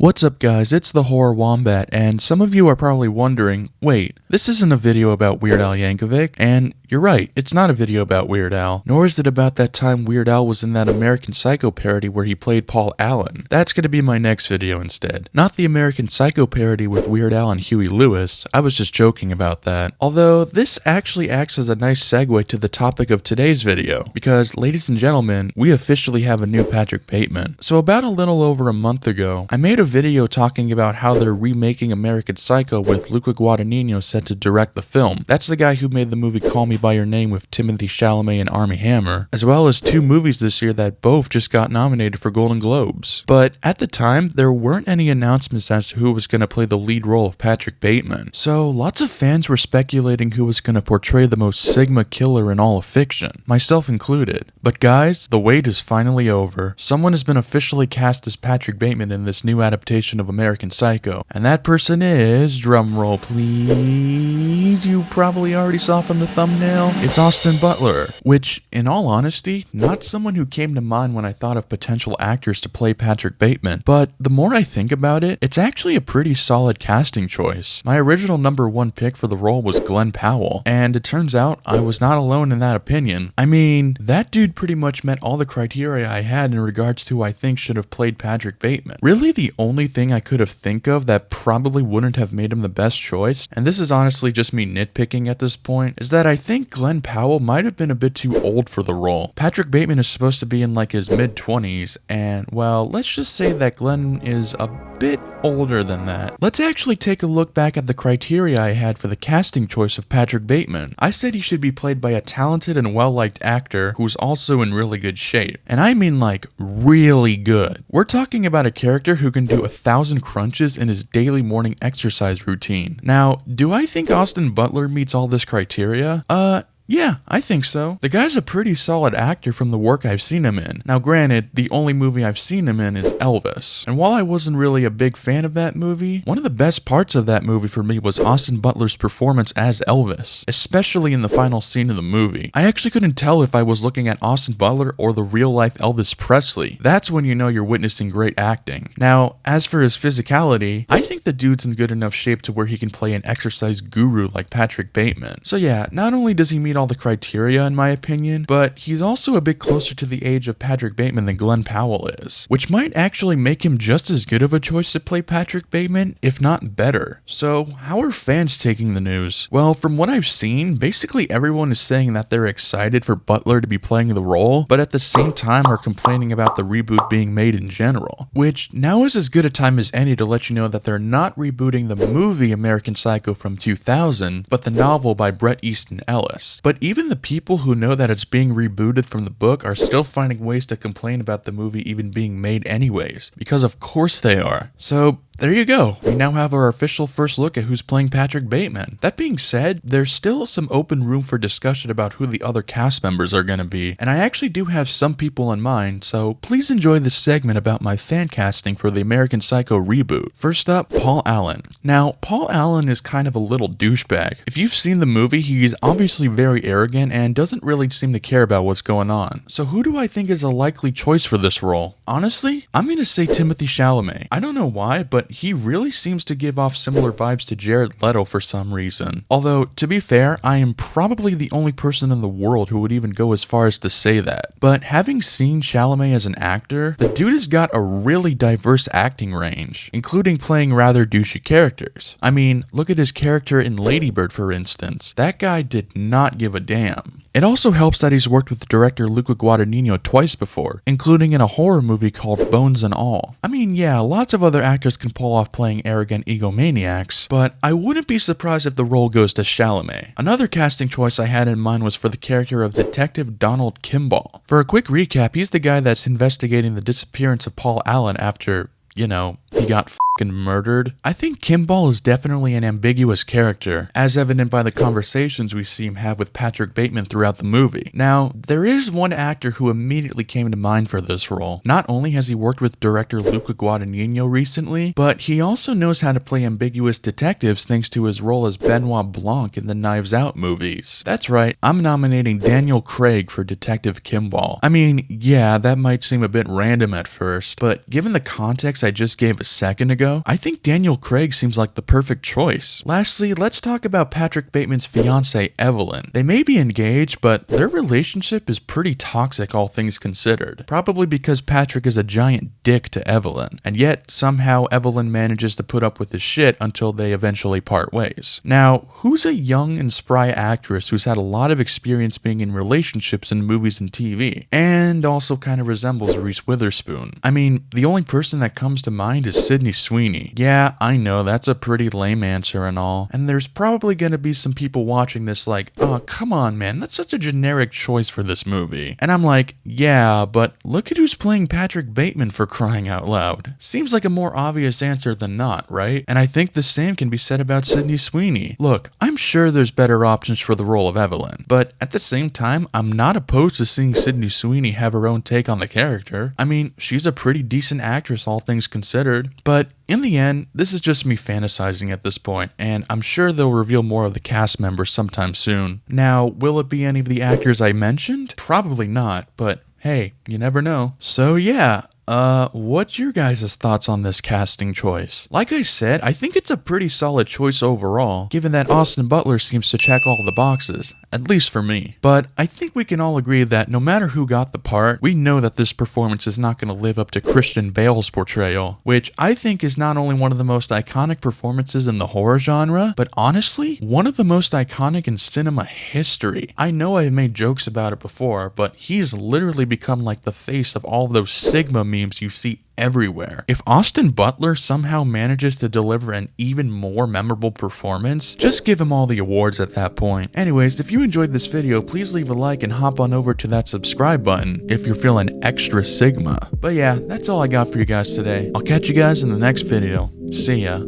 What's up guys, it's the Horror Wombat, and some of you are probably wondering, wait, this isn't a video about Weird Al Yankovic, and you're right, it's not a video about Weird Al, nor is it about that time Weird Al was in that American Psycho parody where he played Paul Allen. That's gonna be my next video instead. Not the American Psycho parody with Weird Al and Huey Lewis, I was just joking about that. Although, this actually acts as a nice segue to the topic of today's video, because ladies and gentlemen, we officially have a new Patrick Bateman. So about a little over a month ago, I made a video talking about how they're remaking American Psycho with Luca Guadagnino set to direct the film. That's the guy who made the movie Call Me By Your Name with Timothy Chalamet and Armie Hammer, as well as two movies this year that both just got nominated for Golden Globes. But at the time, there weren't any announcements as to who was going to play the lead role of Patrick Bateman. So lots of fans were speculating who was going to portray the most Sigma killer in all of fiction, myself included. But guys, the wait is finally over. Someone has been officially cast as Patrick Bateman in this new adaptation of American Psycho, and that person is, drumroll please, you probably already saw from the thumbnail, it's Austin Butler, which, in all honesty, not someone who came to mind when I thought of potential actors to play Patrick Bateman, but the more I think about it, it's actually a pretty solid casting choice. My original number one pick for the role was Glenn Powell, and it turns out I was not alone in that opinion. I mean, that dude pretty much met all the criteria I had in regards to who I think should have played Patrick Bateman. Really, the only thing I could have think of that probably wouldn't have made him the best choice, and this is honestly just me nitpicking at this point, is that I think Glenn Powell might have been a bit too old for the role. Patrick Bateman is supposed to be in like his mid-20s, and well, let's just say that Glenn is a bit older than that. Let's actually take a look back at the criteria I had for the casting choice of Patrick Bateman. I said he should be played by a talented and well-liked actor who's also in really good shape. And I mean like really good. We're talking about a character who can do 1,000 crunches in his daily morning exercise routine. Now, do I think Austin Butler meets all this criteria? Yeah, I think so. The guy's a pretty solid actor from the work I've seen him in. Now granted, the only movie I've seen him in is Elvis. And while I wasn't really a big fan of that movie, one of the best parts of that movie for me was Austin Butler's performance as Elvis, especially in the final scene of the movie. I actually couldn't tell if I was looking at Austin Butler or the real-life Elvis Presley. That's when you know you're witnessing great acting. Now, as for his physicality, I think the dude's in good enough shape to where he can play an exercise guru like Patrick Bateman. So yeah, not only does he meet all the criteria in my opinion, but he's also a bit closer to the age of Patrick Bateman than Glenn Powell is, which might actually make him just as good of a choice to play Patrick Bateman, if not better. So how are fans taking the news? Well, from what I've seen, basically everyone is saying that they're excited for Butler to be playing the role, but at the same time are complaining about the reboot being made in general, which now is as good a time as any to let you know that they're not rebooting the movie American Psycho from 2000, but the novel by Bret Easton Ellis. But even the people who know that it's being rebooted from the book are still finding ways to complain about the movie even being made anyways, because of course they are. So there you go. We now have our official first look at who's playing Patrick Bateman. That being said, there's still some open room for discussion about who the other cast members are going to be, and I actually do have some people in mind, so please enjoy this segment about my fan casting for the American Psycho reboot. First up, Paul Allen. Now, Paul Allen is kind of a little douchebag. If you've seen the movie, he's obviously very arrogant and doesn't really seem to care about what's going on. So who do I think is a likely choice for this role? Honestly, I'm going to say Timothy Chalamet. I don't know why, but he really seems to give off similar vibes to Jared Leto for some reason. Although, to be fair, I am probably the only person in the world who would even go as far as to say that. But having seen Chalamet as an actor, the dude has got a really diverse acting range, including playing rather douchey characters. I mean, look at his character in Lady Bird for instance. That guy did not give a damn. It also helps that he's worked with director Luca Guadagnino twice before, including in a horror movie called Bones and All. I mean, yeah, lots of other actors can pull off playing arrogant egomaniacs, but I wouldn't be surprised if the role goes to Chalamet. Another casting choice I had in mind was for the character of Detective Donald Kimball. For a quick recap, he's the guy that's investigating the disappearance of Paul Allen after, you know, he got f***ed. murdered. I think Kimball is definitely an ambiguous character, as evident by the conversations we see him have with Patrick Bateman throughout the movie. Now, there is one actor who immediately came to mind for this role. Not only has he worked with director Luca Guadagnino recently, but he also knows how to play ambiguous detectives thanks to his role as Benoit Blanc in the Knives Out movies. That's right, I'm nominating Daniel Craig for Detective Kimball. I mean, yeah, that might seem a bit random at first, but given the context I just gave a second ago, I think Daniel Craig seems like the perfect choice. Lastly, let's talk about Patrick Bateman's fiancée, Evelyn. They may be engaged, but their relationship is pretty toxic, all things considered. Probably because Patrick is a giant dick to Evelyn, and yet somehow Evelyn manages to put up with his shit until they eventually part ways. Now, who's a young and spry actress who's had a lot of experience being in relationships in movies and TV, and also kind of resembles Reese Witherspoon? I mean, the only person that comes to mind is Sydney Sweeney. Yeah, I know, that's a pretty lame answer and all, and there's probably gonna be some people watching this like, oh, come on, man, that's such a generic choice for this movie. And I'm like, yeah, but look at who's playing Patrick Bateman, for crying out loud. Seems like a more obvious answer than not, right? And I think the same can be said about Sydney Sweeney. Look, I'm sure there's better options for the role of Evelyn, but at the same time, I'm not opposed to seeing Sydney Sweeney have her own take on the character. I mean, she's a pretty decent actress, all things considered, but in the end, this is just me fantasizing at this point, and I'm sure they'll reveal more of the cast members sometime soon. Now, will it be any of the actors I mentioned? Probably not, but hey, you never know. So yeah, what's your guys' thoughts on this casting choice? Like I said, I think it's a pretty solid choice overall, given that Austin Butler seems to check all the boxes, at least for me. But I think we can all agree that no matter who got the part, we know that this performance is not going to live up to Christian Bale's portrayal, which I think is not only one of the most iconic performances in the horror genre, but honestly, one of the most iconic in cinema history. I know I've made jokes about it before, but he's literally become like the face of all of those Sigma memes you see everywhere. If Austin Butler somehow manages to deliver an even more memorable performance, just give him all the awards at that point. Anyways, if you enjoyed this video, please leave a like and hop on over to that subscribe button if you're feeling extra Sigma. But yeah, that's all I got for you guys today. I'll catch you guys in the next video. See ya.